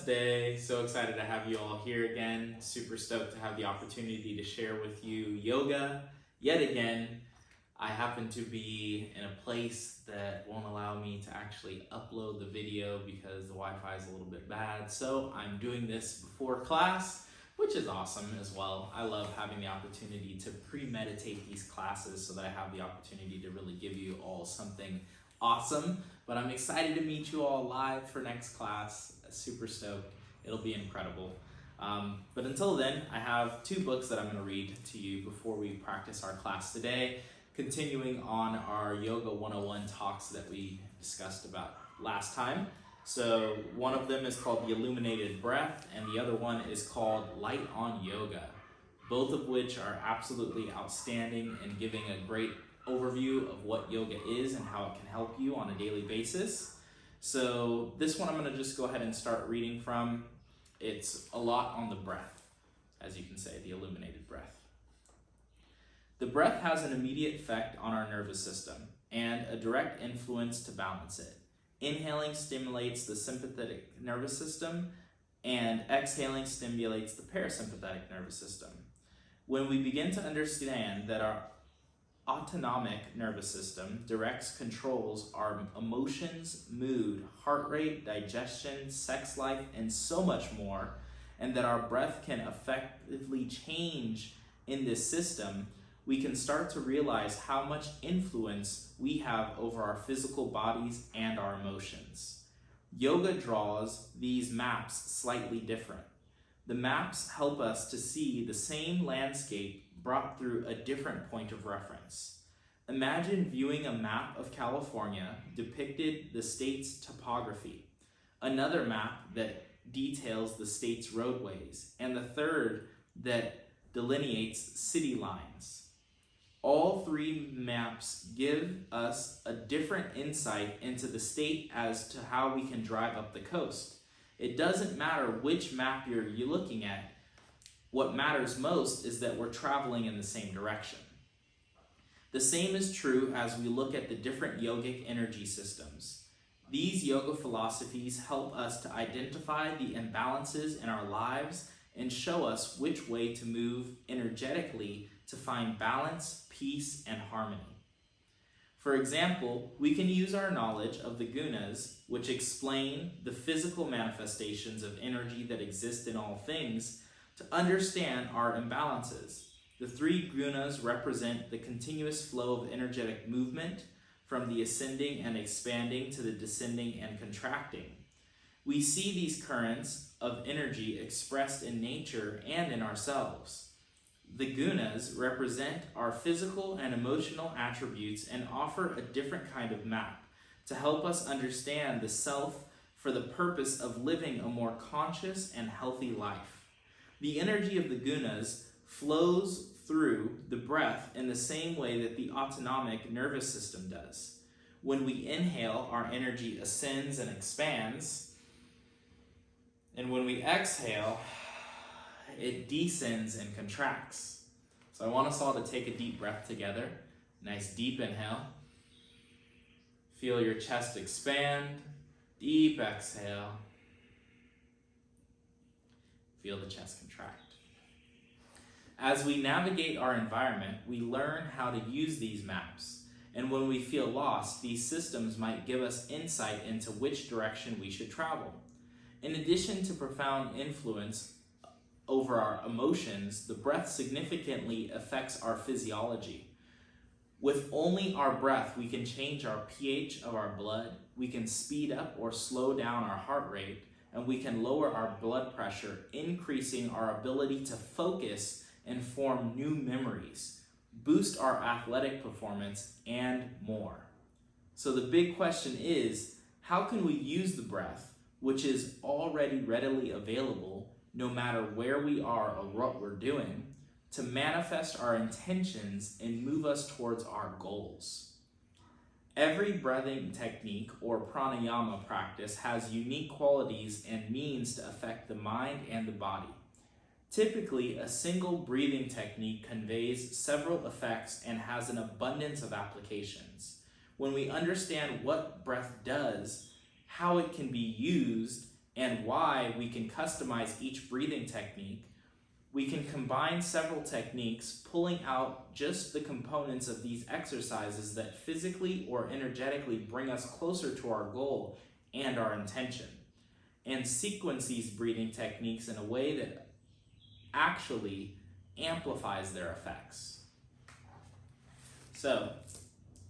Day. So excited to have you all here again. Super stoked to have the opportunity to share with you yoga yet again. I happen to be in a place that won't allow me to actually upload the video because the Wi-Fi is a little bit bad. So I'm doing this before class, which is awesome as well. I love having the opportunity to premeditate these classes so that I have the opportunity to really give you all something awesome. But I'm excited to meet you all live for next class. Super stoked. It'll be incredible. But until then, I have two books that I'm going to read to you before we practice our class today, continuing on our Yoga 101 talks that we discussed about last time. So one of them is called The Illuminated Breath, and the other one is called Light on Yoga, both of which are absolutely outstanding and giving a great overview of what yoga is and how it can help you on a daily basis. So this one I'm going to just go ahead and start reading from. It's a lot on the breath, as you can say, the illuminated breath. The breath has an immediate effect on our nervous system and a direct influence to balance it. Inhaling stimulates the sympathetic nervous system and exhaling stimulates the parasympathetic nervous system. When we begin to understand that our autonomic nervous system controls our emotions, mood, heart rate, digestion, sex life, and so much more, and that our breath can effectively change in this system, we can start to realize how much influence we have over our physical bodies and our emotions. Yoga draws these maps slightly different. The maps help us to see the same landscape brought through a different point of reference. Imagine viewing a map of California depicted the state's topography, another map that details the state's roadways, and the third that delineates city lines. All three maps give us a different insight into the state as to how we can drive up the coast. It doesn't matter which map you're looking at. What matters most is that we're traveling in the same direction. The same is true as we look at the different yogic energy systems. These yoga philosophies help us to identify the imbalances in our lives and show us which way to move energetically to find balance, peace, and harmony. For example, we can use our knowledge of the gunas, which explain the physical manifestations of energy that exist in all things, to understand our imbalances. The three gunas represent the continuous flow of energetic movement from the ascending and expanding to the descending and contracting. We see these currents of energy expressed in nature and in ourselves. The gunas represent our physical and emotional attributes and offer a different kind of map to help us understand the self for the purpose of living a more conscious and healthy life. The energy of the gunas flows through the breath in the same way that the autonomic nervous system does. When we inhale, our energy ascends and expands, and when we exhale, it descends and contracts. So I want us all to take a deep breath together. Nice deep inhale. Feel your chest expand. Deep exhale. Feel the chest contract. As we navigate our environment, we learn how to use these maps. And when we feel lost, these systems might give us insight into which direction we should travel. In addition to profound influence over our emotions, the breath significantly affects our physiology. With only our breath, we can change our pH of our blood, we can speed up or slow down our heart rate, and we can lower our blood pressure, increasing our ability to focus and form new memories, boost our athletic performance, and more. So the big question is, how can we use the breath, which is already readily available, no matter where we are or what we're doing, to manifest our intentions and move us towards our goals? Every breathing technique or pranayama practice has unique qualities and means to affect the mind and the body. Typically, a single breathing technique conveys several effects and has an abundance of applications. When we understand what breath does, how it can be used, and why we can customize each breathing technique, we can combine several techniques, pulling out just the components of these exercises that physically or energetically bring us closer to our goal and our intention, and sequence these breathing techniques in a way that actually amplifies their effects. So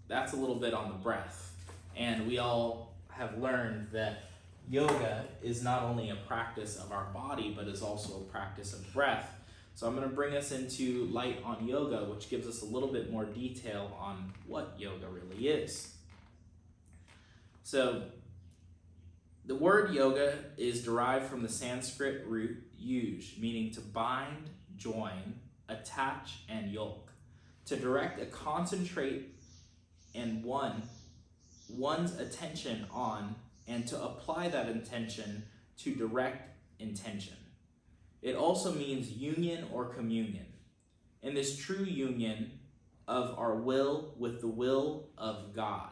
that's a little bit on the breath. And we all have learned that yoga is not only a practice of our body, but is also a practice of breath. So I'm going to bring us into Light on Yoga, which gives us a little bit more detail on what yoga really is. So the word yoga is derived from the Sanskrit root yuj, meaning to bind, join, attach, and yolk. To direct a concentrate and one's attention on, and to apply that intention to direct intention. It also means union or communion, and this true union of our will with the will of God.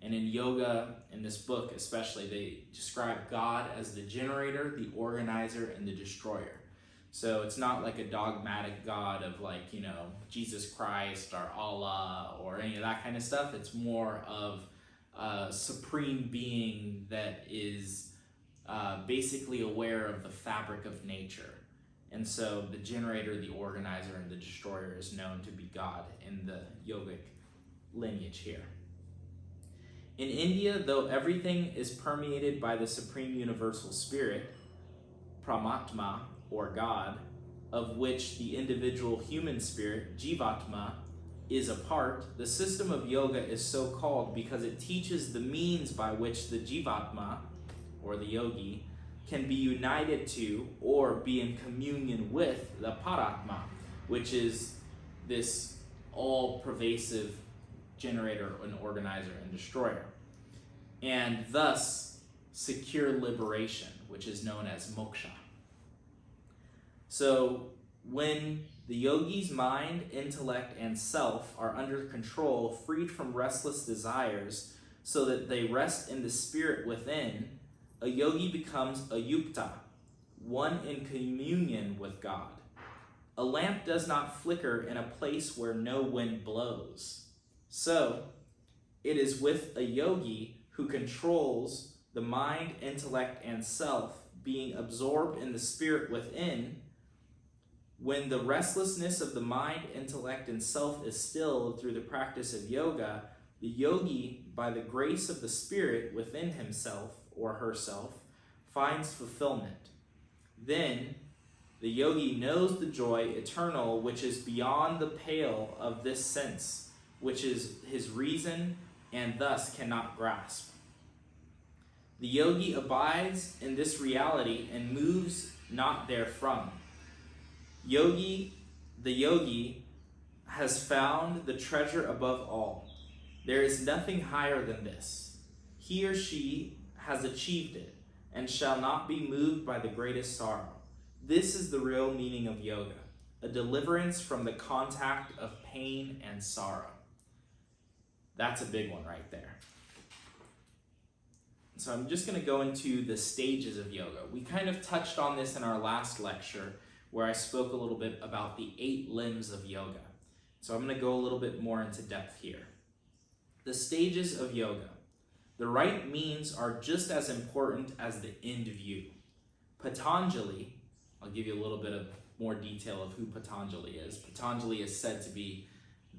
And in yoga, in this book especially, they describe God as the generator, the organizer, and the destroyer. So it's not like a dogmatic God of like, Jesus Christ or Allah or any of that kind of stuff. It's more of a supreme being that is basically aware of the fabric of nature. And so the generator, the organizer, and the destroyer is known to be God in the yogic lineage here. In India, though everything is permeated by the supreme universal spirit, Paramatma, or God, of which the individual human spirit, Jivatma, is a part, the system of yoga is so called because it teaches the means by which the Jivatma, or the yogi, can be united to or be in communion with the Paratma, which is this all-pervasive generator, an organizer, and destroyer, and thus secure liberation, which is known as moksha. So when the yogi's mind, intellect, and self are under control, freed from restless desires, so that they rest in the spirit within, a yogi becomes a yukta, one in communion with God. A lamp does not flicker in a place where no wind blows. So it is with a yogi who controls the mind, intellect, and self, being absorbed in the spirit within. When the restlessness of the mind, intellect, and self is stilled through the practice of yoga, the yogi, by the grace of the spirit within himself or herself, finds fulfillment. Then the yogi knows the joy eternal which is beyond the pale of this sense, which is his reason and thus cannot grasp. The yogi abides in this reality and moves not therefrom. The yogi has found the treasure above all. There is nothing higher than this. He or she has achieved it and shall not be moved by the greatest sorrow. This is the real meaning of yoga, a deliverance from the contact of pain and sorrow. That's a big one right there. So I'm just going to go into the stages of yoga. We kind of touched on this in our last lecture where I spoke a little bit about the 8 limbs of yoga. So I'm going to go a little bit more into depth here. The stages of yoga. The right means are just as important as the end view. Patanjali, I'll give you a little bit of more detail of who Patanjali is. Patanjali is said to be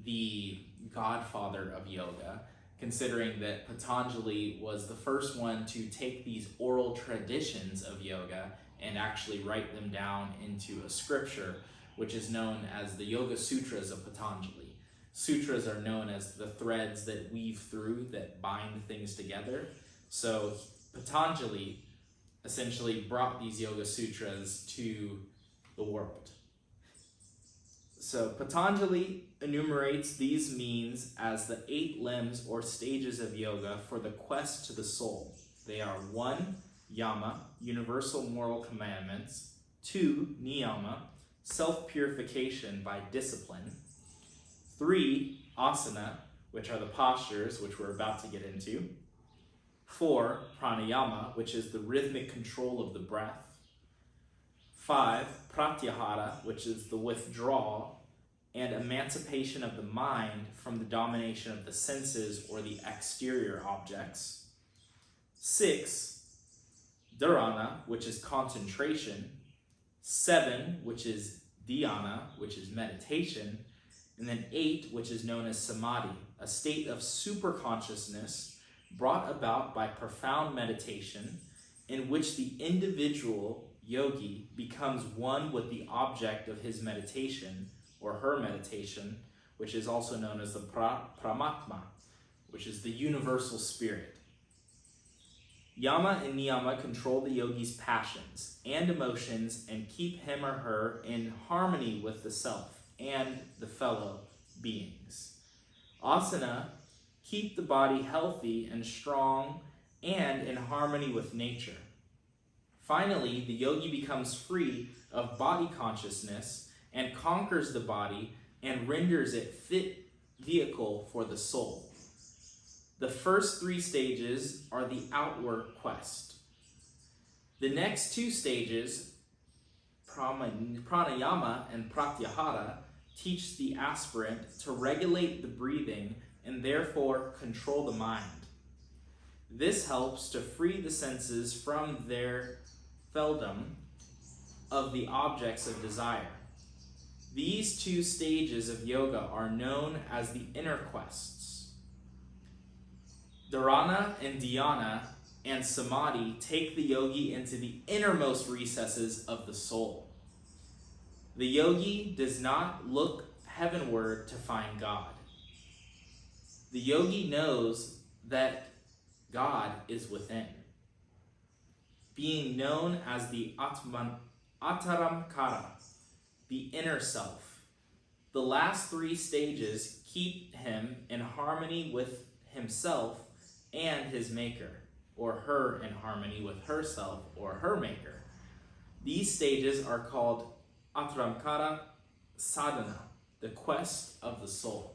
the godfather of yoga, considering that Patanjali was the first one to take these oral traditions of yoga and actually write them down into a scripture, which is known as the Yoga Sutras of Patanjali. Sutras are known as the threads that weave through, that bind things together. So Patanjali essentially brought these Yoga Sutras to the world. So Patanjali enumerates these means as the 8 limbs or stages of yoga for the quest to the soul. They are 1, yama, universal moral commandments; 2, niyama, self-purification by discipline; 3, asana, which are the postures, which we're about to get into; 4. Pranayama, which is the rhythmic control of the breath. 5. Pratyahara, which is the withdrawal and emancipation of the mind from the domination of the senses or the exterior objects. 6. Dharana, which is concentration. 7, which is dhyana, which is meditation. And then 8, which is known as samadhi, a state of superconsciousness brought about by profound meditation in which the individual yogi becomes one with the object of his meditation or her meditation, which is also known as the Paramatma, which is the universal spirit. Yama and niyama control the yogi's passions and emotions and keep him or her in harmony with the self and the fellow beings. Asana keep the body healthy and strong and in harmony with nature. Finally, the yogi becomes free of body consciousness and conquers the body and renders it fit vehicle for the soul. The first 3 stages are the outward quest. The next 2 stages, pranayama and pratyahara, teach the aspirant to regulate the breathing and therefore control the mind. This helps to free the senses from their thraldom of the objects of desire. These 2 stages of yoga are known as the inner quests. Dharana and dhyana and samadhi take the yogi into the innermost recesses of the soul. The yogi does not look heavenward to find God. The yogi knows that God is within, being known as the Ataramkara, the inner self. The last 3 stages keep him in harmony with himself and his maker, or her in harmony with herself or her maker. These stages are called Ataramkara Sadhana, the quest of the soul.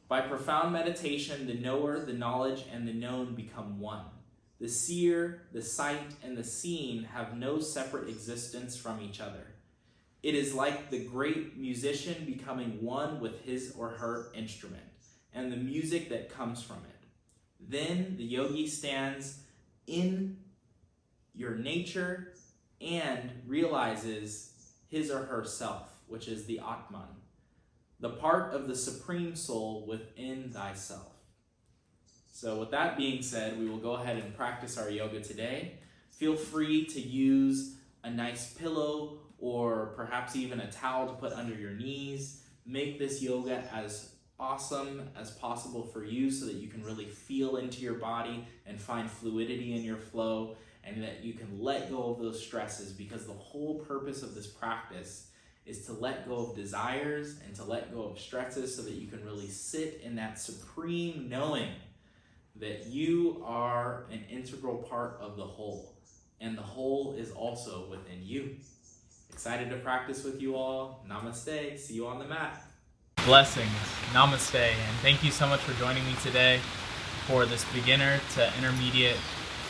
By profound meditation, the knower, the knowledge, and the known become one. The seer, the sight, and the seen have no separate existence from each other. It is like the great musician becoming one with his or her instrument, and the music that comes from it. Then the yogi stands in your nature and realizes his or her self, which is the Atman, the part of the supreme soul within thyself. So with that being said, we will go ahead and practice our yoga today. Feel free to use a nice pillow or perhaps even a towel to put under your knees. Make this yoga as awesome as possible for you so that you can really feel into your body and find fluidity in your flow, and that you can let go of those stresses, because the whole purpose of this practice is to let go of desires and to let go of stresses so that you can really sit in that supreme knowing that you are an integral part of the whole, and the whole is also within you. Excited to practice with you all. Namaste. See you on the mat. Blessings. Namaste. And thank you so much for joining me today for this beginner to intermediate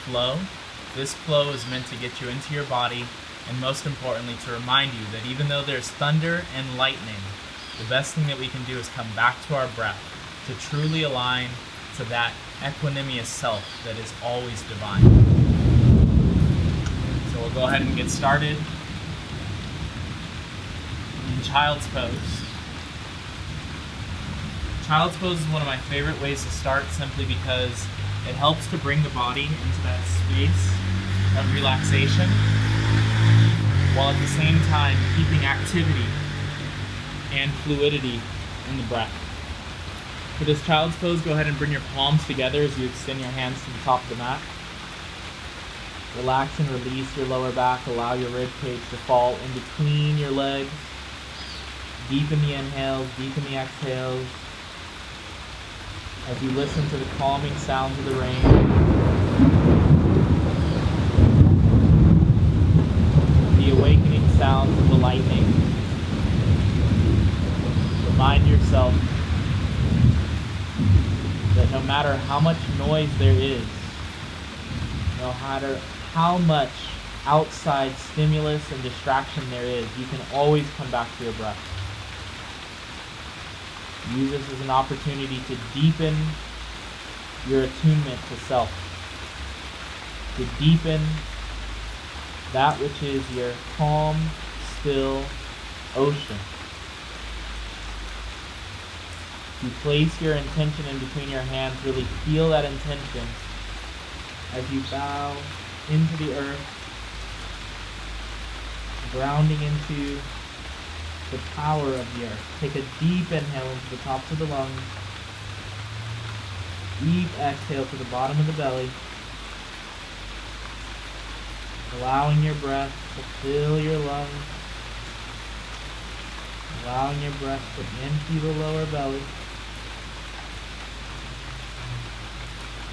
flow. This flow is meant to get you into your body, and most importantly to remind you that even though there's thunder and lightning, the best thing that we can do is come back to our breath, to truly align to that equanimous self that is always divine. So we'll go ahead and get started in Child's Pose. Child's Pose is one of my favorite ways to start, simply because it helps to bring the body into that space of relaxation, while at the same time keeping activity and fluidity in the breath. For this Child's Pose, go ahead and bring your palms together as you extend your hands to the top of the mat. Relax and release your lower back. Allow your rib cage to fall in between your legs. Deepen the inhales, deepen the exhales, as you listen to the calming sounds of the rain. The awakening sounds of the lightning. Remind yourself that no matter how much noise there is, no matter how much outside stimulus and distraction there is, you can always come back to your breath. Use this as an opportunity to deepen your attunement to self, to deepen that which is your calm, still ocean. You place your intention in between your hands, really feel that intention as you bow into the earth, grounding into the power of the earth. Take a deep inhale into the tops of the lungs, deep exhale to the bottom of the belly, allowing your breath to fill your lungs, allowing your breath to empty the lower belly.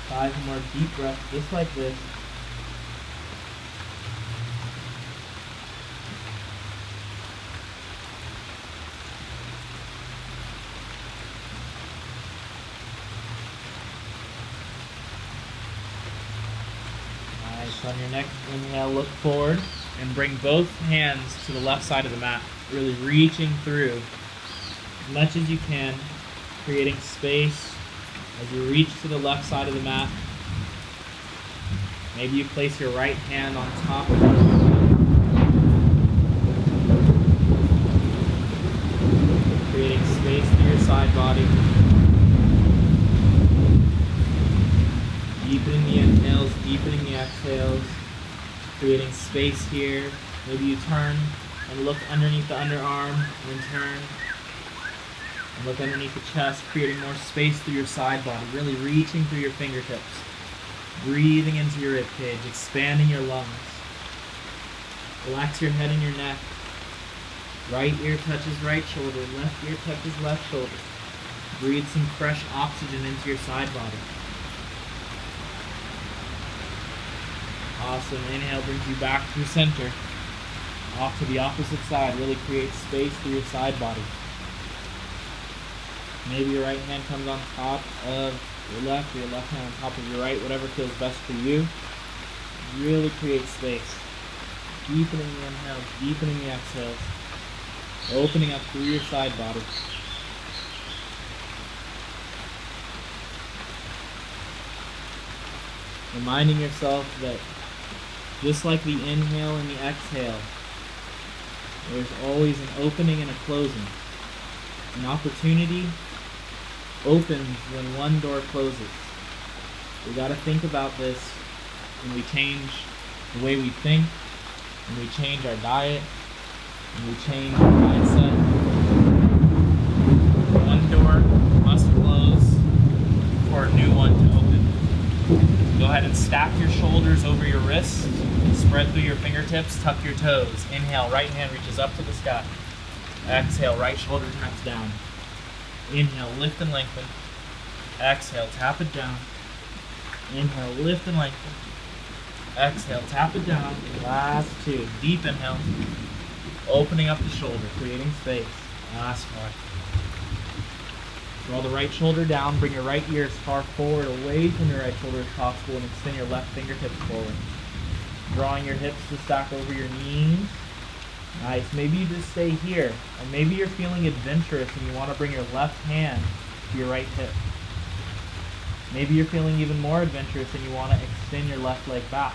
5 more deep breaths, just like this. Nice. On your next inhale, look forward and bring both hands to the left side of the mat, really reaching through as much as you can, creating space. As you reach to the left side of the mat, maybe you place your right hand on top of it, creating space through your side body, deepening the inhales, deepening the exhales, creating space here. Maybe you turn and look underneath the underarm, and then turn. And look underneath the chest, creating more space through your side body, really reaching through your fingertips, breathing into your ribcage, expanding your lungs. Relax your head and your neck. Right ear touches right shoulder, left ear touches left shoulder. Breathe some fresh oxygen into your side body. Awesome. Inhale brings you back through center. Off to the opposite side, really create space through your side body. Maybe your right hand comes on top of your left, or your left hand on top of your right, whatever feels best for you. Really create space. Deepening the inhales, deepening the exhales. Opening up through your side body. Reminding yourself that just like the inhale and the exhale, there's always an opening and a closing. An opportunity opens when one door closes. We got to think about this when we change the way we think, when we change our diet, when we change our mindset. One door must close for a new one to open. Go ahead and stack your shoulders over your wrists, spread through your fingertips, tuck your toes. Inhale, right hand reaches up to the sky. Exhale, right shoulder taps down. Inhale, lift and lengthen. Exhale, tap it down. Inhale, lift and lengthen. Exhale, tap it down. Last 2. Deep inhale. Opening up the shoulder, creating space. Last 1. Draw the right shoulder down. Bring your right ear as far forward away from your right shoulder as possible, and extend your left fingertips forward. Drawing your hips to stack over your knees. Nice. Maybe you just stay here. Or maybe you're feeling adventurous and you want to bring your left hand to your right hip. Maybe you're feeling even more adventurous and you want to extend your left leg back.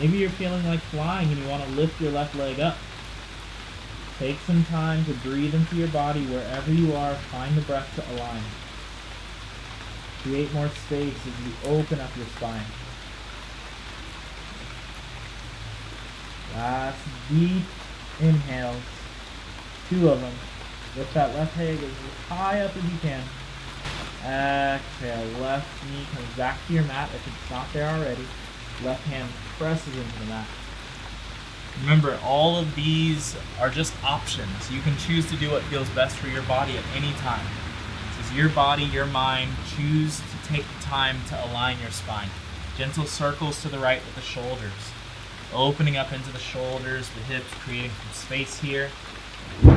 Maybe you're feeling like flying and you want to lift your left leg up. Take some time to breathe into your body wherever you are. Find the breath to align. Create more space as you open up your spine. Last deep inhales. 2 of them. Lift that left leg as high up as you can. Exhale. Left knee comes back to your mat if it's not there already. Left hand presses into the mat. Remember, all of these are just options. You can choose to do what feels best for your body at any time. This is your body, your mind. Choose to take the time to align your spine. Gentle circles to the right with the shoulders. Opening up into the shoulders, the hips, creating some space here. Go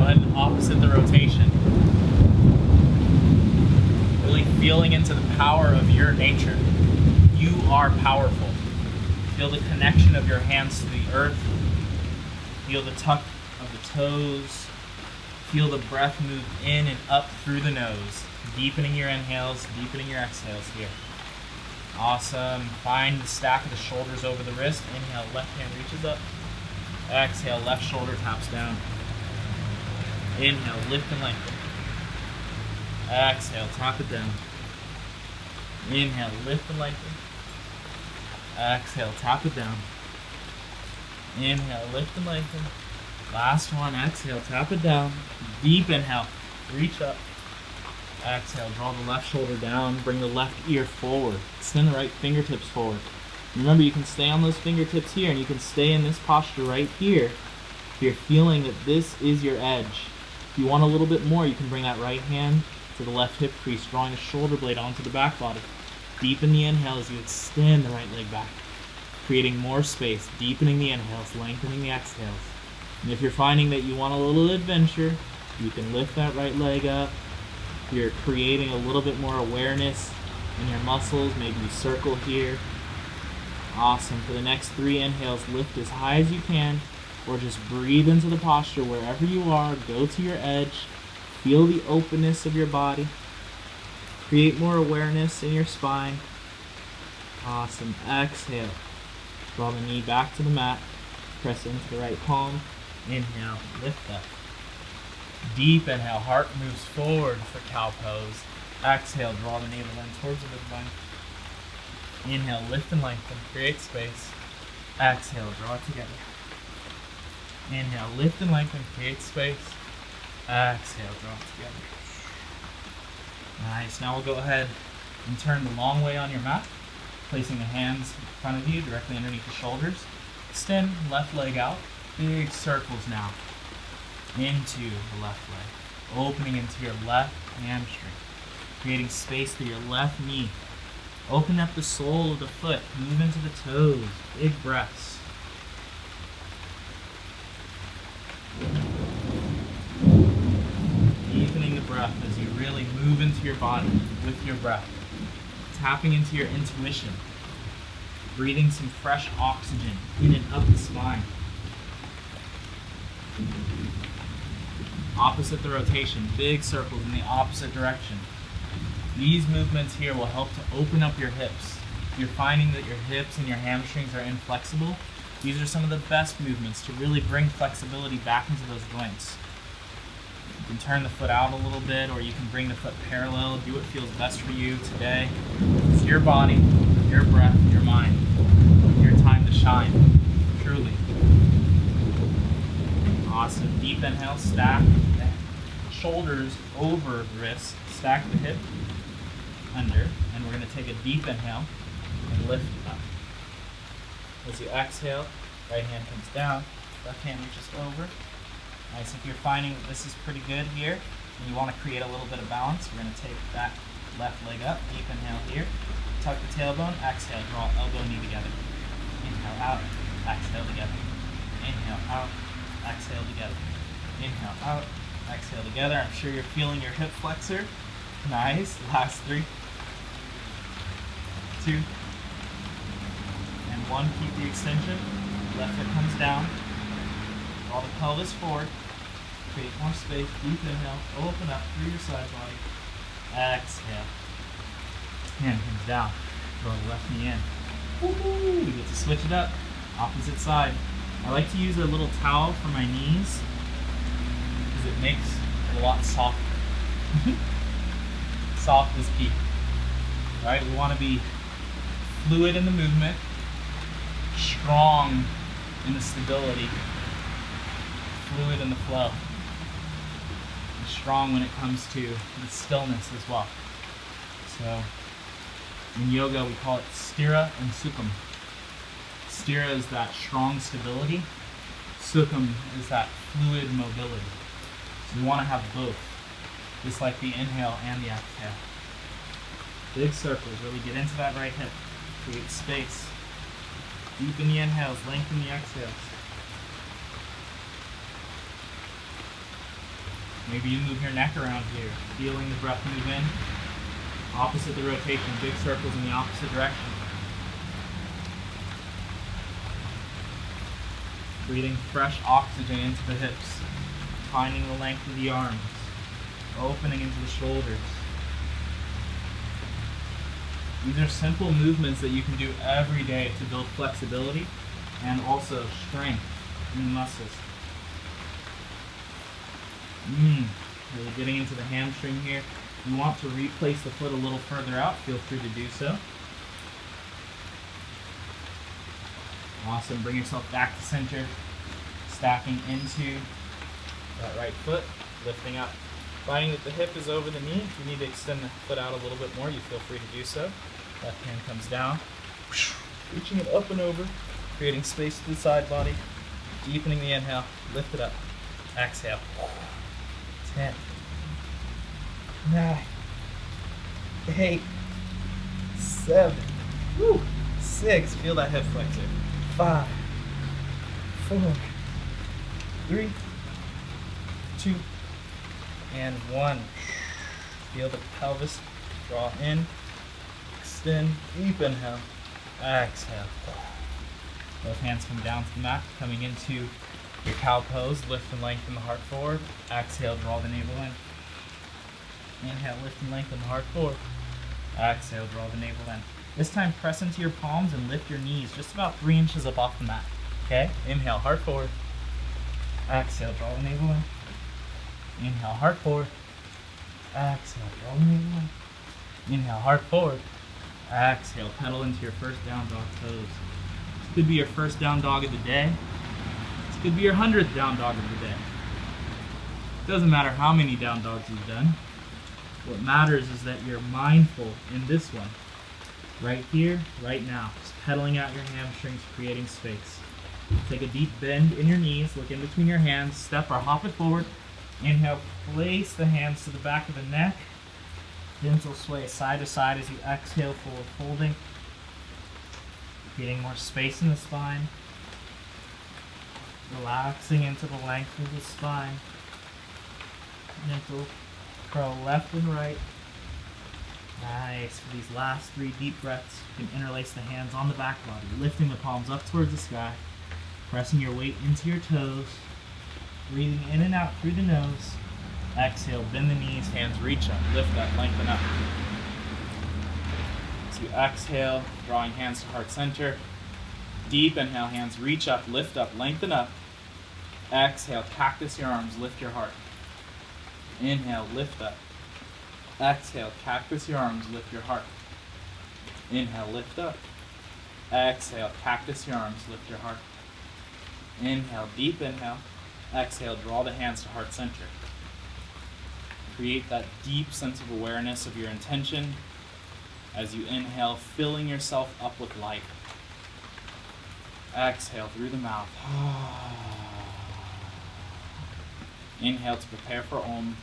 ahead and opposite the rotation. feeling into the power of your nature. You are powerful. Feel the connection of your hands to the earth. Feel the tuck of the toes. Feel the breath move in and up through the nose. Deepening your inhales, deepening your exhales here. Awesome. Find the stack of the shoulders over the wrist. Inhale, left hand reaches up. Exhale, left shoulder taps down. Inhale, lift and lengthen. Exhale, tap it down. Inhale, lift and lengthen. Exhale, tap it down. Inhale, lift and lengthen. Last one, exhale, tap it down. Deep inhale, reach up. Exhale, draw the left shoulder down, bring the left ear forward. Extend the right fingertips forward. Remember, you can stay on those fingertips here, and you can stay in this posture right here if you're feeling that this is your edge. If you want a little bit more, you can bring that right hand to the left hip crease, drawing the shoulder blade onto the back body. Deepen the inhale as you extend the right leg back, creating more space, deepening the inhales, lengthening the exhales. And if you're finding that you want a little adventure, you can lift that right leg up. You're creating a little bit more awareness in your muscles. Maybe you circle here. Awesome. For the next 3 inhales, lift as high as you can, or just breathe into the posture wherever you are. Go to your edge. Feel the openness of your body. Create more awareness in your spine. Awesome. Exhale. Draw the knee back to the mat. Press into the right palm. Inhale. Lift up. Deep inhale. Heart moves forward for cow pose. Exhale. Draw the navel in towards the midline. Inhale. Lift and lengthen. Create space. Exhale. Draw it together. Inhale. Lift and lengthen. Create space. Exhale. Draw it together. Nice. Now we'll go ahead and turn the long way on your mat, placing the hands in front of you, directly underneath the shoulders. Extend left leg out. Big circles now into the left leg, opening into your left hamstring, creating space through your left knee. Open up the sole of the foot, move into the toes. Big breaths. Deepening the breath as you really move into your body with your breath. Tapping into your intuition. Breathing some fresh oxygen in and up the spine. Opposite the rotation, big circles in the opposite direction. These movements here will help to open up your hips. If you're finding that your hips and your hamstrings are inflexible, these are some of the best movements to really bring flexibility back into those joints. You can turn the foot out a little bit, or you can bring the foot parallel. Do what feels best for you today. It's your body, your breath, your mind. Your time to shine, truly. Awesome. Deep inhale, stack the shoulders over wrists, stack the hip under, and we're going to take a deep inhale and lift up. As you exhale, right hand comes down, left hand reaches over. Nice. If you're finding that this is pretty good here, and you want to create a little bit of balance, we're going to take that left leg up, deep inhale here, tuck the tailbone, exhale, draw elbow, knee together. Inhale out, exhale together. Inhale out, exhale together. Inhale out, exhale together. I'm sure you're feeling your hip flexor. Nice. Last 3, 2, and 1. Keep the extension. Left foot comes down. Draw the pelvis forward. Create more space. Deep inhale. Open up through your side body. Exhale. Hand comes down. Draw the left knee in. Woo-hoo. We get to switch it up. Opposite side. I like to use a little towel for my knees because it makes it a lot softer. Soft is key. Right? We want to be fluid in the movement, strong in the stability, fluid in the flow, and strong when it comes to the stillness as well. So in yoga we call it sthira and sukham. Sthira is that strong stability. Sukham is that fluid mobility. So we want to have both, just like the inhale and the exhale. Big circles, really get into that right hip. Create space. Deepen the inhales, lengthen the exhales. Maybe you move your neck around here, feeling the breath move in. Opposite the rotation, big circles in the opposite direction. Breathing fresh oxygen into the hips, finding the length of the arms, opening into the shoulders. These are simple movements that you can do every day to build flexibility and also strength in the muscles. Really getting into the hamstring here. If you want to replace the foot a little further out, feel free to do so. Awesome. Bring yourself back to center, stacking into that right foot, lifting up. Finding that the hip is over the knee. If you need to extend the foot out a little bit more, you feel free to do so. Left hand comes down, reaching it up and over, creating space to the side body, deepening the inhale, lift it up, exhale. 10, 9, 8, 7, 6, feel that hip flexor. 5, 4, 3, 2, and 1. Feel the pelvis draw in, extend, deep inhale, exhale. Both hands come down to the mat, coming into your cow pose. Lift and lengthen the heart forward. Exhale, draw the navel in. Inhale, lift and lengthen the heart forward. Exhale, draw the navel in. This time, press into your palms and lift your knees just about 3 inches up off the mat. Okay? Inhale, heart forward. Exhale, draw the navel in. Inhale, heart forward. Exhale, draw the navel in. Inhale, heart forward. Exhale, pedal into your first down dog pose. This could be your first down dog of the day. This could be your 100th down dog of the day. It doesn't matter how many down dogs you've done. What matters is that you're mindful in this one. Right here, right now. Just pedaling out your hamstrings, creating space. Take a deep bend in your knees, look in between your hands, step or hop it forward. Inhale, place the hands to the back of the neck. Gentle sway side to side as you exhale, forward folding. Creating more space in the spine. Relaxing into the length of the spine. Gentle curl left and right. Nice. For these last 3 deep breaths, you can interlace the hands on the back body, lifting the palms up towards the sky, pressing your weight into your toes, breathing in and out through the nose. Exhale, bend the knees, hands reach up, lift up, lengthen up. As you exhale, drawing hands to heart center. Deep inhale, hands reach up, lift up, lengthen up. Exhale, cactus your arms, lift your heart. Inhale, lift up. Exhale, cactus your arms, lift your heart. Inhale, lift up. Exhale, cactus your arms, lift your heart. Inhale, deep inhale. Exhale, draw the hands to heart center. Create that deep sense of awareness of your intention as you inhale, filling yourself up with light. Exhale through the mouth. Inhale to prepare for Om.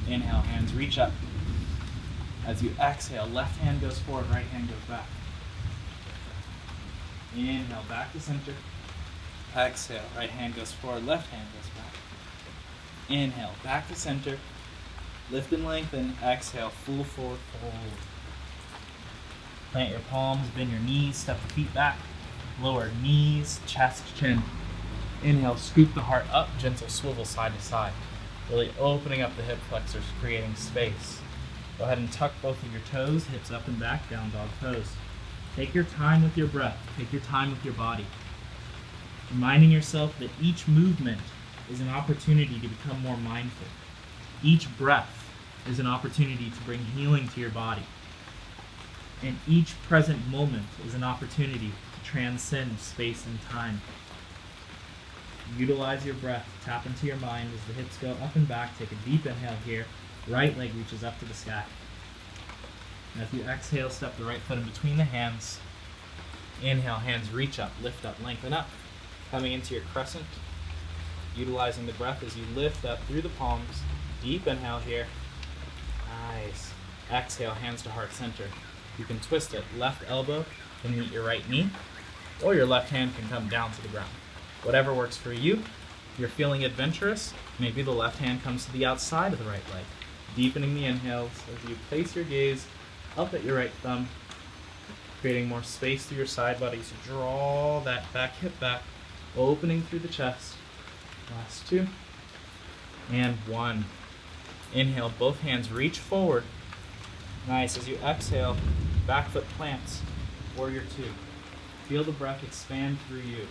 Inhale, hands reach up. As you exhale, left hand goes forward, right hand goes back. Inhale, back to center. Exhale, right hand goes forward, left hand goes back. Inhale, back to center. Lift and lengthen. Exhale, full forward fold. Plant your palms, bend your knees, step the feet back. Lower knees, chest, chin. Inhale, scoop the heart up, gentle swivel side to side. Really opening up the hip flexors, creating space. Go ahead and tuck both of your toes, hips up and back, down dog pose. Take your time with your breath. Take your time with your body. Reminding yourself that each movement is an opportunity to become more mindful. Each breath is an opportunity to bring healing to your body. And each present moment is an opportunity to transcend space and time. Utilize your breath. Tap into your mind as the hips go up and back. Take a deep inhale here. Right leg reaches up to the sky. And as you exhale, step the right foot in between the hands. Inhale, hands reach up, lift up, lengthen up. Coming into your crescent. Utilizing the breath as you lift up through the palms. Deep inhale here. Nice. Exhale, hands to heart center. You can twist it. Left elbow can meet your right knee, or your left hand can come down to the ground. Whatever works for you. If you're feeling adventurous, maybe the left hand comes to the outside of the right leg. Deepening the inhales as you place your gaze up at your right thumb, creating more space through your side body. So draw that back hip back, opening through the chest. Last 2. And 1. Inhale, both hands reach forward. Nice. As you exhale, back foot plants. Warrior 2. Feel the breath expand through you.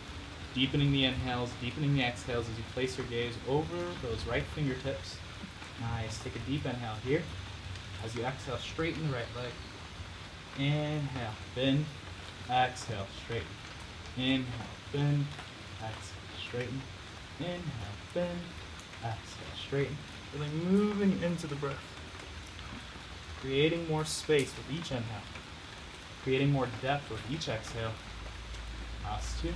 Deepening the inhales, deepening the exhales as you place your gaze over those right fingertips. Nice. Take a deep inhale here. As you exhale, straighten the right leg. Inhale, bend, exhale, straighten. Inhale, bend, exhale, straighten. Inhale, bend, exhale, straighten. Really moving into the breath. Creating more space with each inhale. Creating more depth with each exhale. Last 2.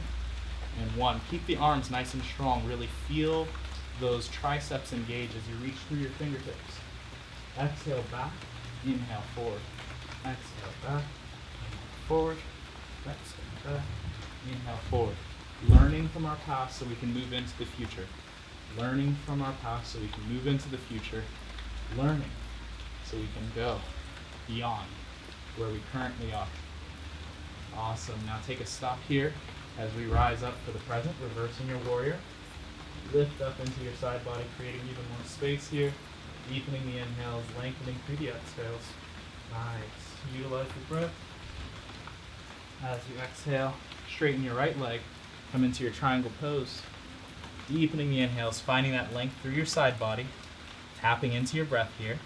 And 1. Keep the arms nice and strong. Really feel those triceps engage as you reach through your fingertips. Exhale back. Inhale forward. Exhale back. Inhale forward. Exhale back. Inhale forward. Learning from our past so we can move into the future. Learning from our past so we can move into the future. Learning so we can go beyond where we currently are. Awesome. Now take a stop here as we rise up for the present, reversing your warrior. Lift up into your side body, creating even more space here. Deepening the inhales, lengthening through the exhales. Nice. Utilize the breath. As you exhale, straighten your right leg. Come into your triangle pose. Deepening the inhales, finding that length through your side body. Tapping into your breath here.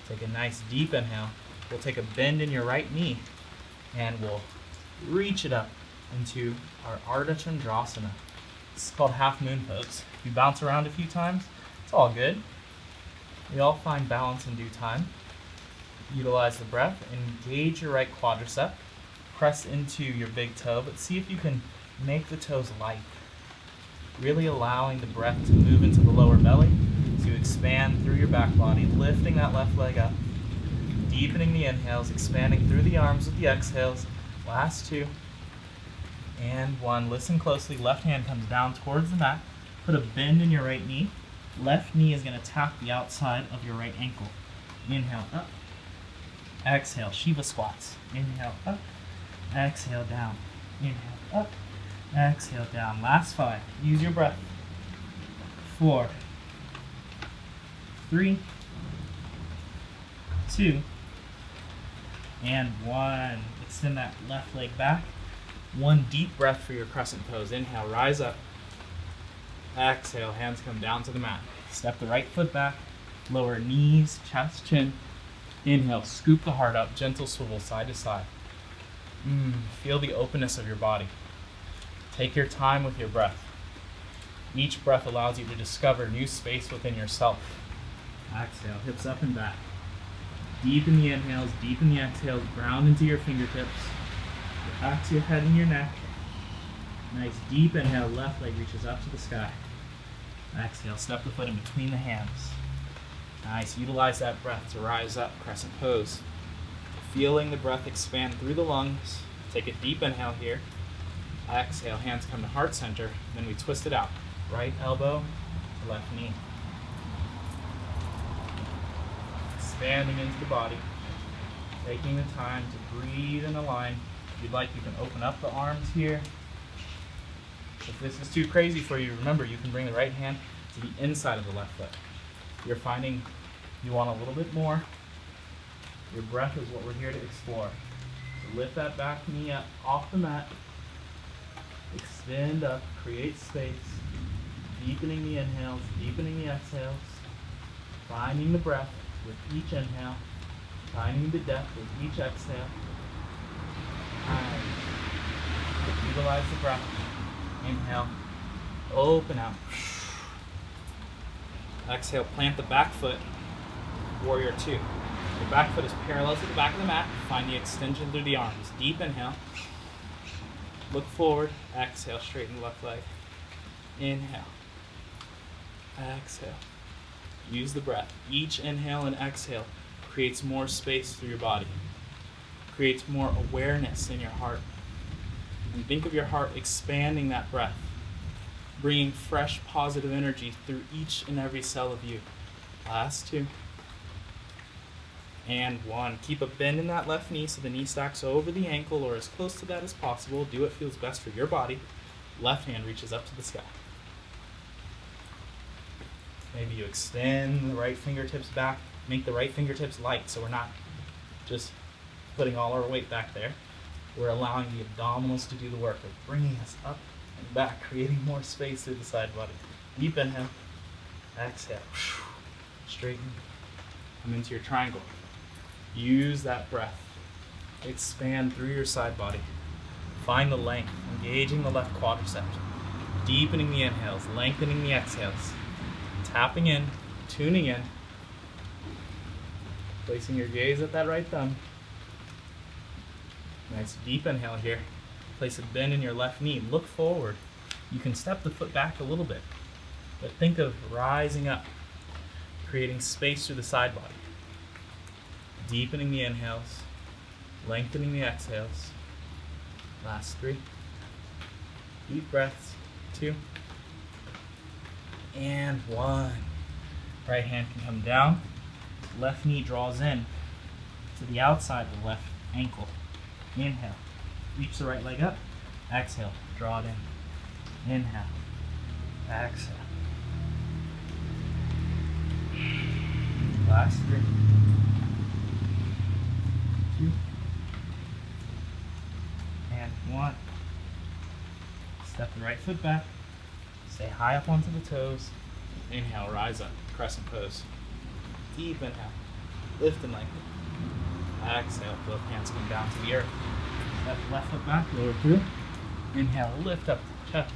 Take a nice deep inhale. We'll take a bend in your right knee and we'll reach it up into our Ardha Chandrasana. It's called half moon pose. If you bounce around a few times, it's all good. We all find balance in due time. Utilize the breath, engage your right quadricep, press into your big toe, but see if you can make the toes light. Really allowing the breath to move into the lower belly as you expand through your back body, lifting that left leg up, deepening the inhales, expanding through the arms with the exhales. Last 2. And 1. Listen closely. Left hand comes down towards the mat. Put a bend in your right knee. Left knee is going to tap the outside of your right ankle. Inhale up. Exhale. Shiva squats. Inhale up. Exhale down. Inhale up. Exhale down. Last 5. Use your breath. 4. 3. 2. And 1. Extend that left leg back. 1 deep breath for your crescent pose. Inhale, rise up. Exhale, hands come down to the mat. Step the right foot back. Lower knees, chest, chin. Inhale, scoop the heart up. Gentle swivel side to side. Feel the openness of your body. Take your time with your breath. Each breath allows you to discover new space within yourself. Exhale, hips up and back. Deepen the inhales, deepen the exhales, ground into your fingertips. Back to your head and your neck. Nice deep inhale, left leg reaches up to the sky. Exhale, step the foot in between the hands. Nice, utilize that breath to rise up, crescent pose. Feeling the breath expand through the lungs. Take a deep inhale here. Exhale, hands come to heart center, then we twist it out. Right elbow to left knee. Expanding into the body. Taking the time to breathe and align. If you'd like, you can open up the arms here. If this is too crazy for you, remember you can bring the right hand to the inside of the left foot. You're finding you want a little bit more. Your breath is what we're here to explore. So lift that back knee up off the mat. Extend up, create space. Deepening the inhales, deepening the exhales. Finding the breath with each inhale. Finding the depth with each exhale. And utilize the breath. Inhale, open out. Exhale, plant the back foot, warrior 2. The back foot is parallel to the back of the mat. Find the extension through the arms. Deep inhale. Look forward. Exhale, straighten the left leg. Inhale. Exhale. Use the breath. Each inhale and exhale creates more space through your body, creates more awareness in your heart. And think of your heart expanding that breath, bringing fresh positive energy through each and every cell of you. Last 2. And 1. Keep a bend in that left knee so the knee stacks over the ankle or as close to that as possible. Do what feels best for your body. Left hand reaches up to the sky. Maybe you extend the right fingertips back. Make the right fingertips light so we're not just putting all our weight back there. We're allowing the abdominals to do the work of bringing us up and back, creating more space through the side body. Deep inhale. Exhale. Straighten. Come into your triangle. Use that breath. Expand through your side body. Find the length, engaging the left quadricep. Deepening the inhales, lengthening the exhales. Tapping in, tuning in. Placing your gaze at that right thumb. Nice deep inhale here. Place a bend in your left knee. Look forward. You can step the foot back a little bit, but think of rising up, creating space through the side body. Deepening the inhales, lengthening the exhales. Last 3. Deep breaths. 2. And 1. Right hand can come down. Left knee draws in to the outside of the left ankle. Inhale. Reach the right leg up. Exhale. Draw it in. Inhale. Exhale. Last 3. 2. And 1. Step the right foot back. Stay high up onto the toes. Inhale, rise up, crescent pose. Deep inhale. Lift and lengthen. Exhale, both hands come down to the earth. Step left foot back, lower through. Inhale, lift up to the chest.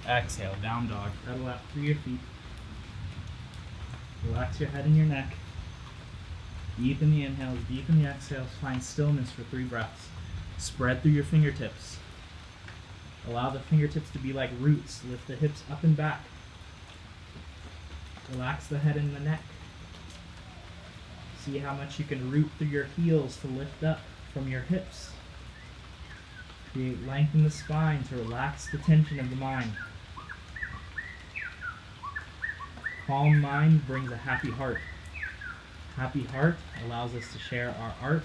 Exhale, down dog. Pedal out through your feet. Relax your head and your neck. Deepen the inhales, deepen the exhales. Find stillness for 3 breaths. Spread through your fingertips. Allow the fingertips to be like roots. Lift the hips up and back. Relax the head and the neck. See how much you can root through your heels to lift up from your hips. Create length in the spine to relax the tension of the mind. Calm mind brings a happy heart. Happy heart allows us to share our art.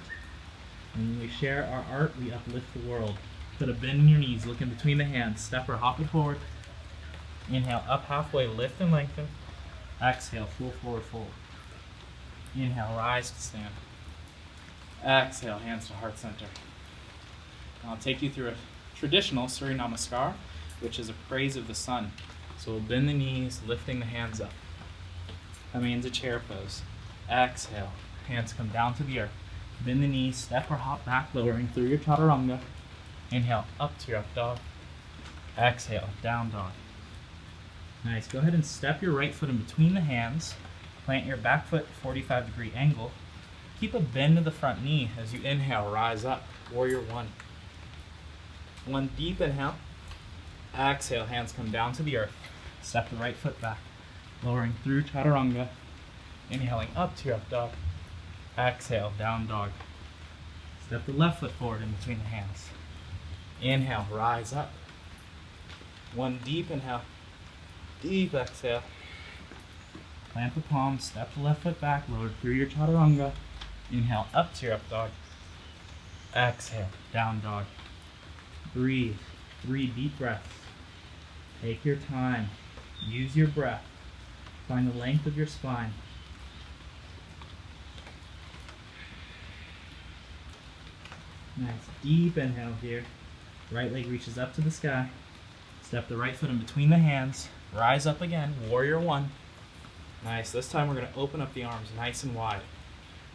And when we share our art, we uplift the world. Put a bend in your knees, look in between the hands, step or hop it forward. Inhale, up halfway, lift and lengthen. Exhale, full forward fold. Inhale, rise to stand. Exhale, hands to heart center. I'll take you through a traditional Surya Namaskar, which is a praise of the sun. So we'll bend the knees, lifting the hands up. Coming into chair pose. Exhale, hands come down to the earth. Bend the knees, step or hop back, lowering through your chaturanga. Inhale, up to your up dog. Exhale, down dog. Nice. Go ahead and step your right foot in between the hands. Plant your back foot 45-degree angle. Keep a bend to the front knee as you inhale, rise up. Warrior 1. 1 deep inhale. Exhale, hands come down to the earth. Step the right foot back. Lowering through chaturanga. Inhaling up to your up dog. Exhale, down dog. Step the left foot forward in between the hands. Inhale, rise up. 1 deep inhale. Deep exhale. Plant the palms, step the left foot back, lower through your chaturanga. Inhale, up to your up dog. Exhale, down dog. Breathe. 3 deep breaths. Take your time. Use your breath. Find the length of your spine. Nice. Deep inhale here. Right leg reaches up to the sky. Step the right foot in between the hands. Rise up again. Warrior 1. Nice. This time we're going to open up the arms nice and wide.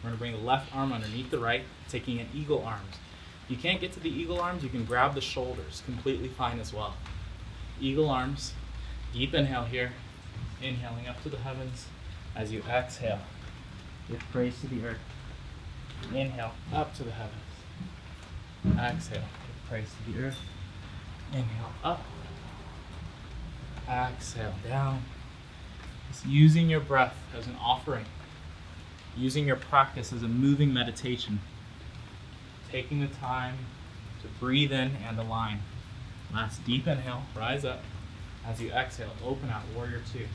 We're going to bring the left arm underneath the right, taking an eagle arms. If you can't get to the eagle arms, you can grab the shoulders. Completely fine as well. Eagle arms. Deep inhale here. Inhaling up to the heavens. As you exhale, give praise to the earth. Inhale up to the heavens. Exhale, give praise to the earth. Inhale up. Exhale down. Just using your breath as an offering. using your practice as a moving meditation, taking the time to breathe in and align. Last deep inhale, rise up. As you exhale, open out, warrior two.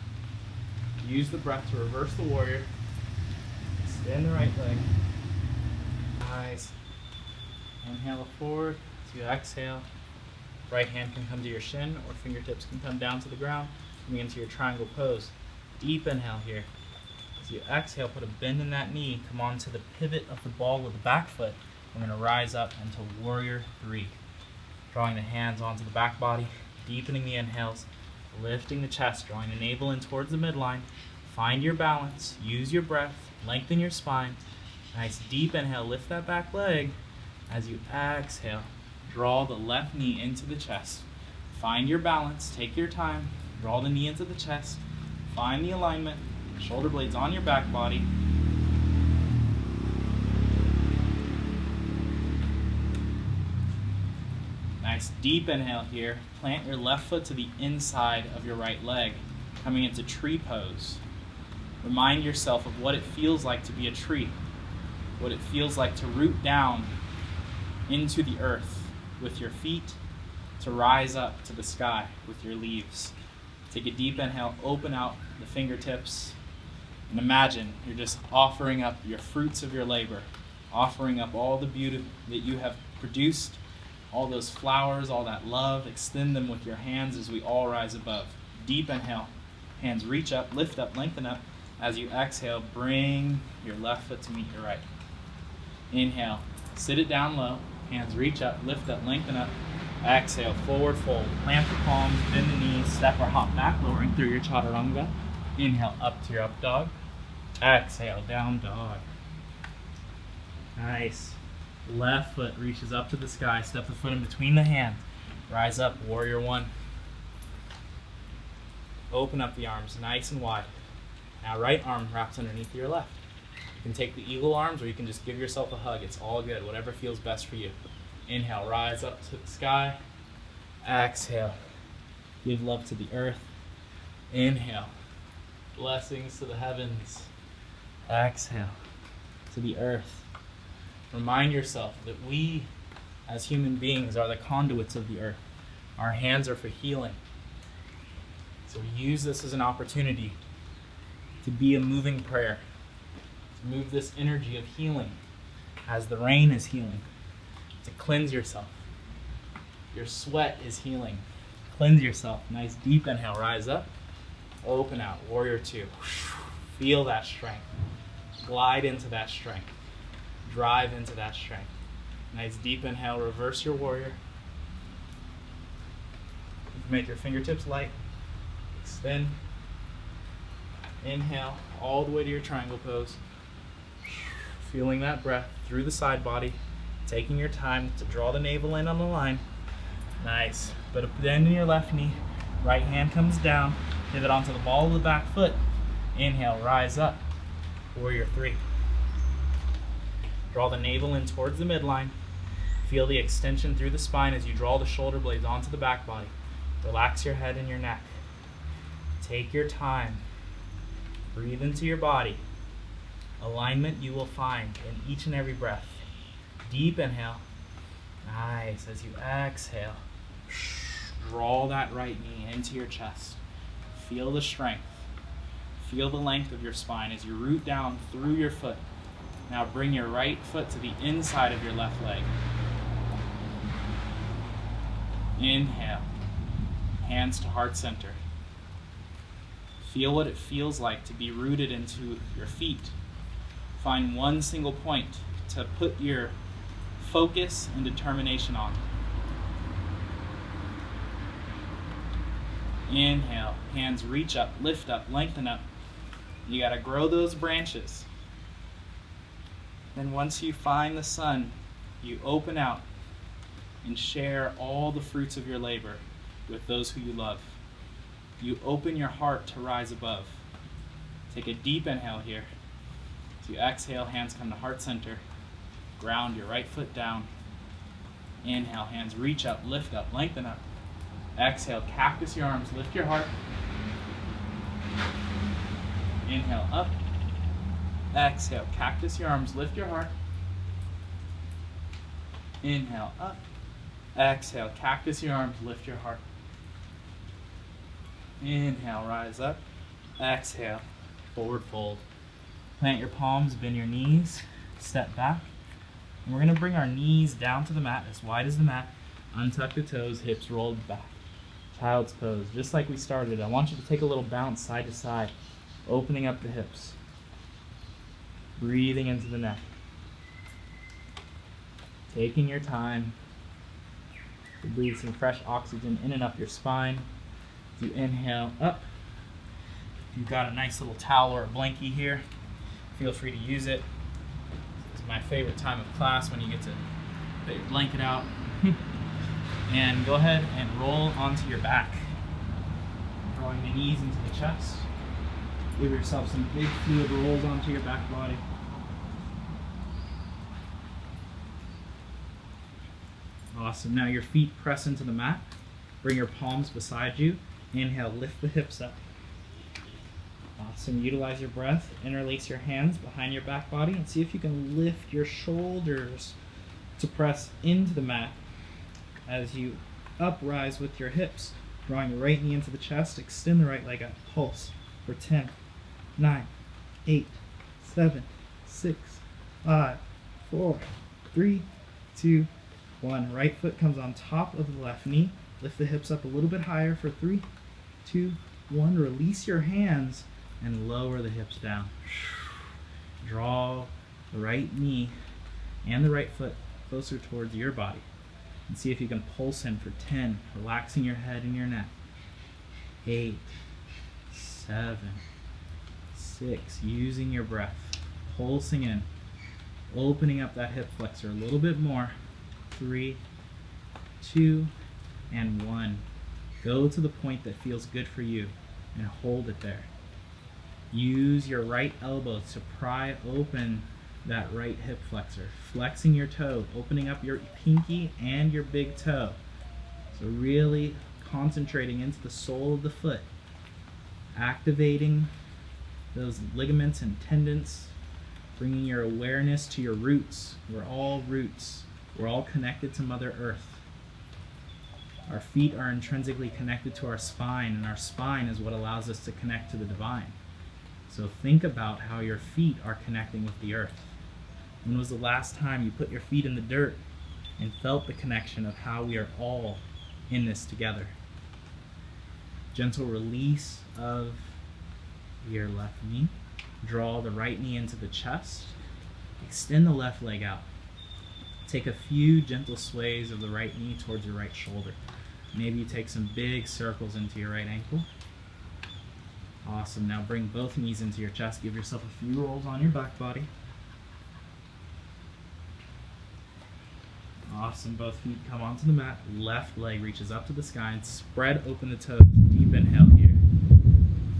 Use the breath to reverse the warrior. Extend the right leg. Nice. Inhale forward. As you exhale, right hand can come to your shin or fingertips can come down to the ground, coming into your triangle pose. Deep inhale here. As you exhale, put a bend in that knee. Come onto the pivot of the ball with the back foot. We're going to rise up into warrior three. Drawing the hands onto the back body, deepening the inhales, lifting the chest, drawing the navel in towards the midline. Find your balance, use your breath, lengthen your spine. Nice deep inhale, lift that back leg. As you exhale, draw the left knee into the chest. Find your balance, take your time, draw the knee into the chest. Find the alignment, shoulder blades on your back body. Nice deep inhale here. Plant your left foot to the inside of your right leg, coming into tree pose. Remind yourself of what it feels like to be a tree, what it feels like to root down into the earth with your feet, to rise up to the sky with your leaves. Take a deep inhale, open out the fingertips, and imagine you're just offering up your fruits of your labor, offering up all the beauty that you have produced, all those flowers, all that love. Extend them with your hands as we all rise above. Deep inhale, hands reach up, lift up, lengthen up. As you exhale, bring your left foot to meet your right. Inhale, sit it down low, hands reach up, lift up, lengthen up. Exhale, forward fold, plant the palms, bend the knees, step or hop back, lowering through your chaturanga. Inhale, up to your up dog. Exhale, down dog. Nice. Left foot reaches up to the sky, step the foot in between the hands. Rise up, warrior one. Open up the arms nice and wide. Now right arm wraps underneath your left. You can take the eagle arms or you can just give yourself a hug. It's all good, whatever feels best for you. Inhale, rise up to the sky. Exhale, give love to the earth. Inhale, blessings to the heavens. Exhale, to the earth. Remind yourself that we, as human beings, are the conduits of the earth. Our hands are for healing. So use this as an opportunity to be a moving prayer, to move this energy of healing as the rain is healing, to cleanse yourself. Your sweat is healing. Cleanse yourself. Nice deep inhale, rise up, open out, warrior two. Feel that strength. Glide into that strength. Drive into that strength. Nice deep inhale, reverse your warrior. You can make your fingertips light. Extend. Inhale all the way to your triangle pose. Feeling that breath through the side body. Taking your time to draw the navel in on the line. Nice. Put a bend in your left knee. Right hand comes down. Pivot onto the ball of the back foot. Inhale, rise up. Warrior three. Draw the navel in towards the midline. Feel the extension through the spine as you draw the shoulder blades onto the back body. Relax your head and your neck. Take your time. Breathe into your body. Alignment you will find in each and every breath. Deep inhale. Nice. As you exhale, draw that right knee into your chest. Feel the strength. Feel the length of your spine as you root down through your foot. Now bring your right foot to the inside of your left leg. Inhale. Hands to heart center. Feel what it feels like to be rooted into your feet. Find one single point to put your focus and determination on. Inhale. Hands reach up, lift up, lengthen up. You got to grow those branches. Then once you find the sun, you open out and share all the fruits of your labor with those who you love. You open your heart to rise above. Take a deep inhale here. As you exhale, hands come to heart center. Ground your right foot down. Inhale, hands reach up, lift up, lengthen up. Exhale, cactus your arms, lift your heart. Inhale, up. Exhale, cactus your arms, lift your heart. Inhale, up. Exhale, cactus your arms, lift your heart. Inhale, rise up. Exhale, forward fold. Plant your palms, bend your knees, step back. And we're going to bring our knees down to the mat, as wide as the mat. Untuck the toes, hips rolled back. Child's pose, just like we started. I want you to take a little bounce side to side, opening up the hips. Breathing into the neck. Taking your time to breathe some fresh oxygen in and up your spine. As you inhale up, if you've got a nice little towel or a blankie here, feel free to use it. It's my favorite time of class when you get to put your blanket out. And go ahead and roll onto your back. Drawing the knees into the chest. Give yourself some big fluid rolls onto your back body. Awesome. Now your feet press into the mat. Bring your palms beside you. Inhale, lift the hips up. Awesome. Utilize your breath. Interlace your hands behind your back body and see if you can lift your shoulders to press into the mat as you uprise with your hips. Drawing your right knee into the chest. Extend the right leg up. Pulse for 10, 9, 8, 7, 6, 5, 4, 3, 2, 1. Right foot comes on top of the left knee. Lift the hips up a little bit higher for 3, 2, 1. Release your hands and lower the hips down. Draw the right knee and the right foot closer towards your body. And see if you can pulse in for 10, relaxing your head and your neck. 8, 7, 6, using your breath, pulsing in, opening up that hip flexor a little bit more. 3, 2, and 1. Go to the point that feels good for you and hold it there. Use your right elbow to pry open that right hip flexor, flexing your toe, opening up your pinky and your big toe. So really concentrating into the sole of the foot, activating those ligaments and tendons, bringing your awareness to your roots. We're all roots. We're all connected to Mother Earth. Our feet are intrinsically connected to our spine, and our spine is what allows us to connect to the divine. So think about how your feet are connecting with the earth. When was the last time you put your feet in the dirt and felt the connection of how we are all in this together? Gentle release of your left knee. Draw the right knee into the chest. Extend the left leg out. Take a few gentle sways of the right knee towards your right shoulder. Maybe you take some big circles into your right ankle. Awesome. Now bring both knees into your chest. Give yourself a few rolls on your back body. Awesome. Both feet come onto the mat. Left leg reaches up to the sky and spread open the toes. Deep inhale here.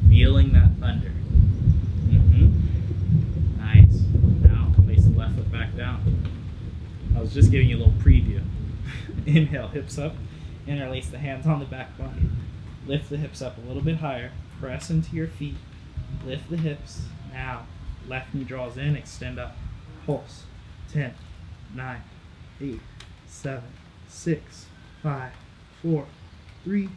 Feeling that thunder. Nice. Now place the left foot back down. I was just giving you a little preview. Inhale, hips up. Interlace the hands on the back body. Lift the hips up a little bit higher. Press into your feet. Lift the hips. Now, left knee draws in, extend up. Pulse. 10, 9, 8, 7, 6, 5, 4, 3,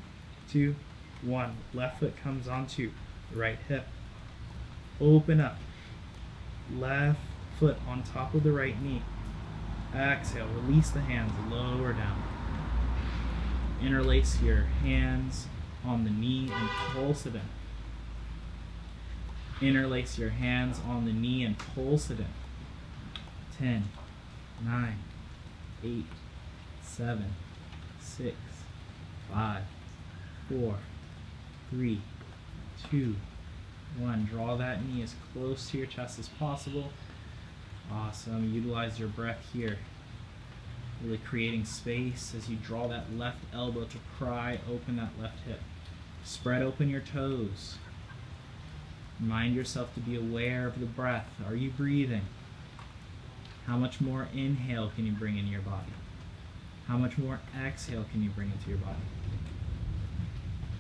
2, 1. Left foot comes onto the right hip. Open up. Left foot on top of the right knee. Exhale, release the hands, lower down. Interlace your hands on the knee and pulse it in. Interlace your hands on the knee and pulse it in. 10, 9, 8, 7, 6, 5, 4, 3, 2, 1. Draw that knee as close to your chest as possible. Awesome. Utilize your breath here. Really creating space as you draw that left elbow to pry open that left hip. Spread open your toes. Remind yourself to be aware of the breath. Are you breathing? How much more inhale can you bring into your body? How much more exhale can you bring into your body?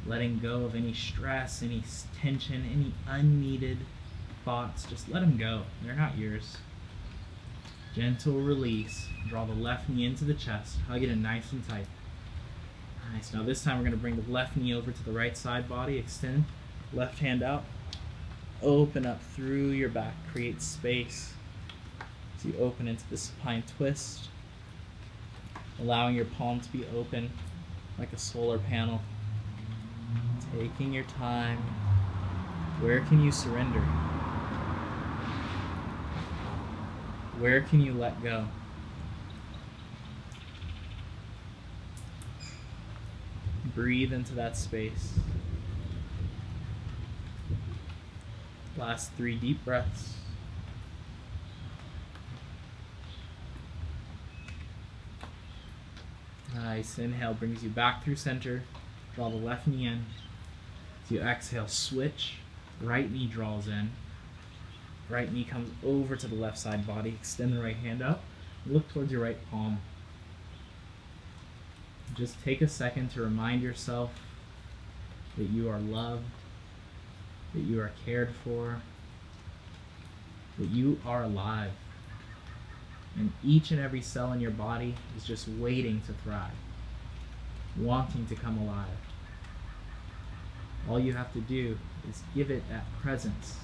Letting go of any stress, any tension, any unneeded thoughts, just let them go. They're not yours. Gentle release. Draw the left knee into the chest. Hug it in nice and tight. Nice. Now this time we're going to bring the left knee over to the right side body. Extend. Left hand out. Open up through your back. Create space. So you open into the supine twist. Allowing your palm to be open like a solar panel. Taking your time. Where can you surrender? Where can you let go? Breathe into that space. Last 3 deep breaths. Nice. Inhale brings you back through center. Draw the left knee in. As you exhale, switch. Right knee draws in. Right knee comes over to the left side body. Extend the right hand up. Look towards your right palm. Just take a second to remind yourself that you are loved, that you are cared for, that you are alive. And each and every cell in your body is just waiting to thrive, wanting to come alive. All you have to do is give it that presence.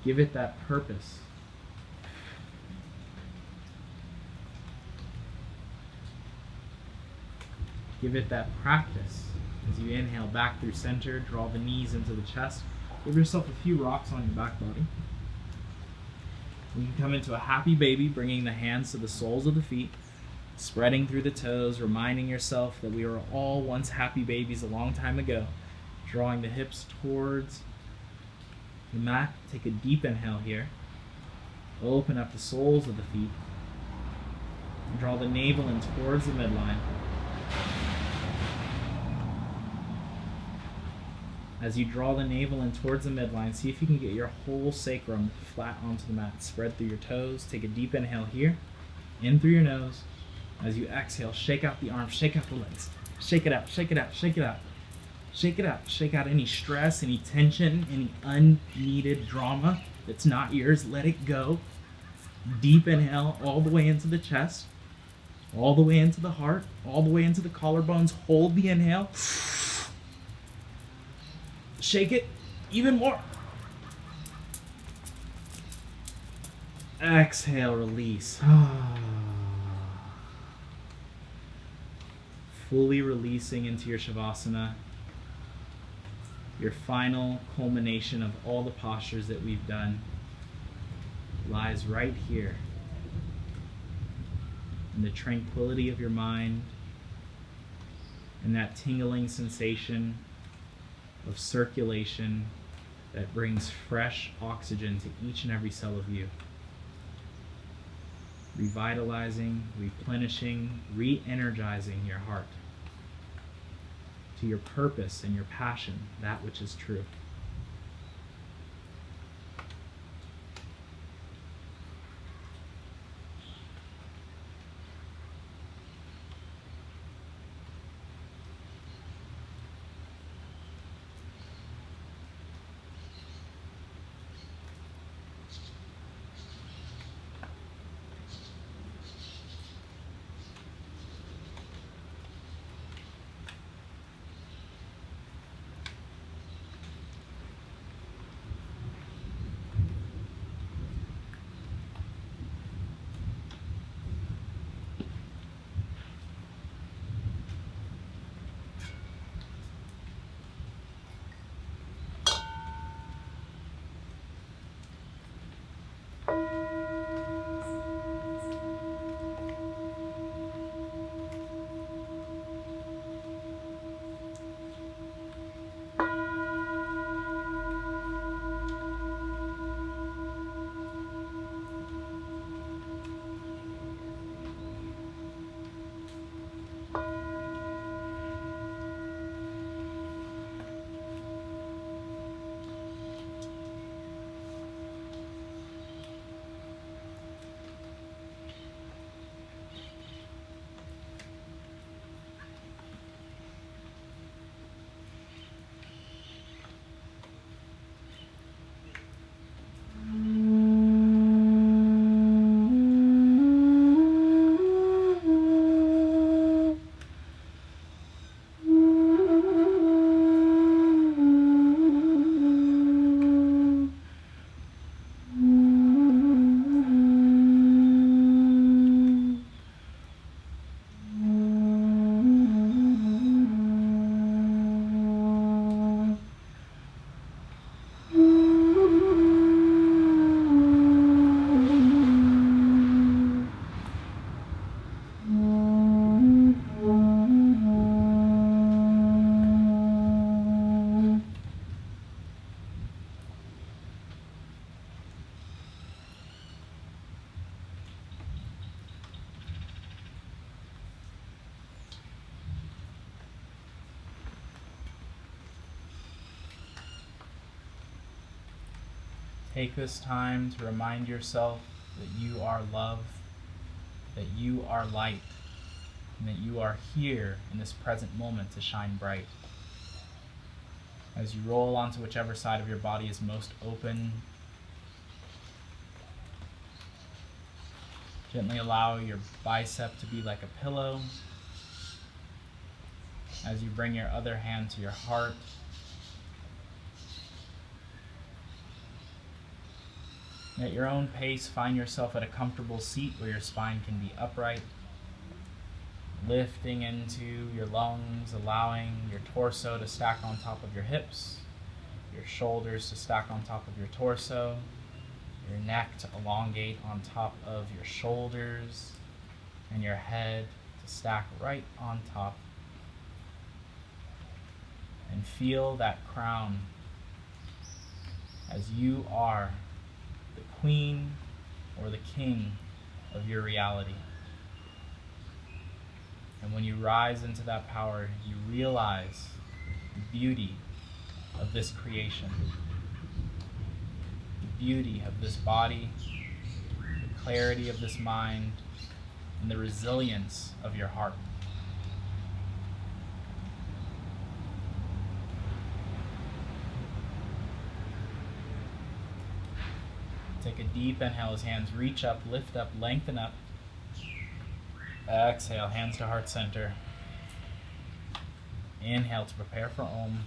Give it that purpose. Give it that practice. As you inhale back through center, draw the knees into the chest. Give yourself a few rocks on your back body. You can come into a happy baby, bringing the hands to the soles of the feet, spreading through the toes, reminding yourself that we were all once happy babies a long time ago. Drawing the hips towards the mat. Take a deep inhale here. Open up the soles of the feet. Draw the navel in towards the midline. As you draw the navel in towards the midline, see if you can get your whole sacrum flat onto the mat. Spread through your toes. Take a deep inhale here. In through your nose. As you exhale, shake out the arms, shake out the legs. Shake it out, shake it out, shake it out. Shake it out. Shake out any stress, any tension, any unneeded drama that's not yours. Let it go. Deep inhale all the way into the chest, all the way into the heart, all the way into the collarbones. Hold the inhale. Shake it even more. Exhale, release. Fully releasing into your Shavasana. Your final culmination of all the postures that we've done lies right here in the tranquility of your mind and that tingling sensation of circulation that brings fresh oxygen to each and every cell of you. Revitalizing, replenishing, re-energizing your heart to your purpose and your passion, that which is true. Take this time to remind yourself that you are love, that you are light, and that you are here in this present moment to shine bright. As you roll onto whichever side of your body is most open, gently allow your bicep to be like a pillow. As you bring your other hand to your heart, at your own pace, find yourself at a comfortable seat where your spine can be upright, lifting into your lungs, allowing your torso to stack on top of your hips, your shoulders to stack on top of your torso, your neck to elongate on top of your shoulders, and your head to stack right on top. And feel that crown as you are the queen or the king of your reality. And when you rise into that power, you realize the beauty of this creation, the beauty of this body, the clarity of this mind, and the resilience of your heart. Take a deep inhale as hands reach up, lift up, lengthen up. Exhale, hands to heart center. Inhale to prepare for Om.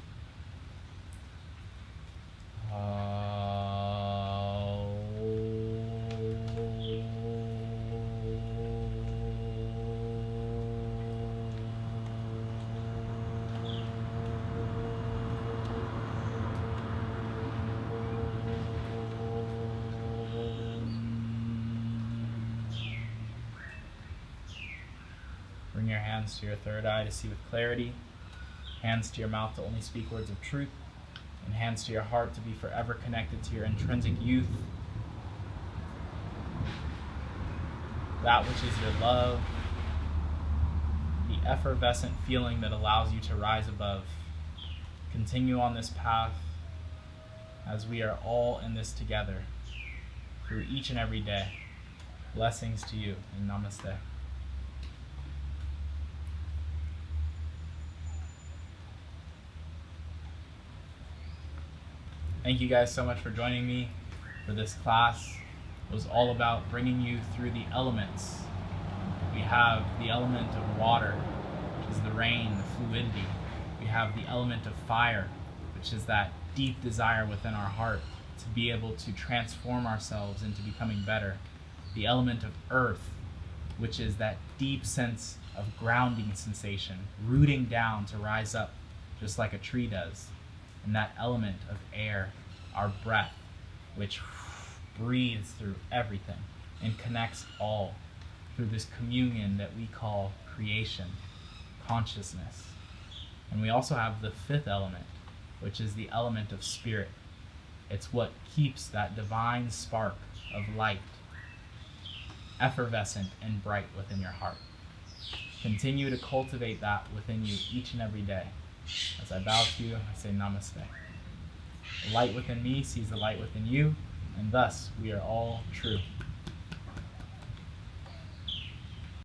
Bring your hands to your third eye to see with clarity, hands to your mouth to only speak words of truth, and hands to your heart to be forever connected to your intrinsic youth, that which is your love, the effervescent feeling that allows you to rise above. Continue on this path as we are all in this together through each and every day. Blessings to you, and namaste. Thank you guys so much for joining me for this class. It was all about bringing you through the elements. We have the element of water, which is the rain, the fluidity. We have the element of fire, which is that deep desire within our heart to be able to transform ourselves into becoming better. The element of earth, which is that deep sense of grounding sensation, rooting down to rise up just like a tree does. And that element of air, our breath, which breathes through everything and connects all through this communion that we call creation, consciousness. And we also have the fifth element, which is the element of spirit. It's what keeps that divine spark of light effervescent and bright within your heart. Continue to cultivate that within you each and every day. As I bow to you, I say namaste. The light within me sees the light within you, and thus we are all true.